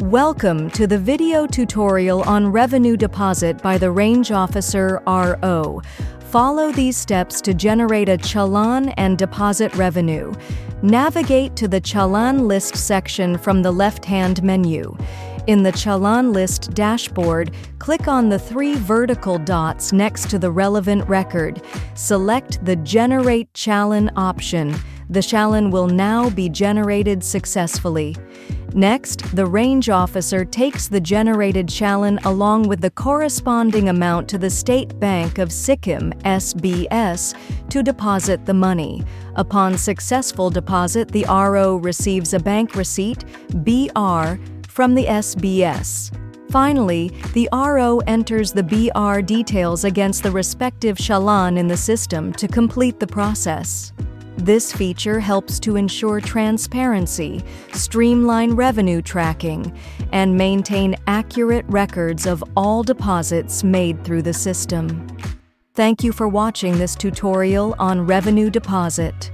Welcome to the video tutorial on Revenue Deposit by the Range Officer RO. Follow these steps to generate a challan and deposit revenue. Navigate to the Challan List section from the left-hand menu. In the Challan List dashboard, click on the three vertical dots next to the relevant record. Select the Generate Challan option. The challan will now be generated successfully. Next, the Range Officer takes the generated challan along with the corresponding amount to the State Bank of Sikkim (SBS) to deposit the money. Upon successful deposit, the RO receives a bank receipt (BR) from the SBS. Finally, the RO enters the BR details against the respective challan in the system to complete the process. This feature helps to ensure transparency, streamline revenue tracking, and maintain accurate records of all deposits made through the system. Thank you for watching this tutorial on Revenue Deposit.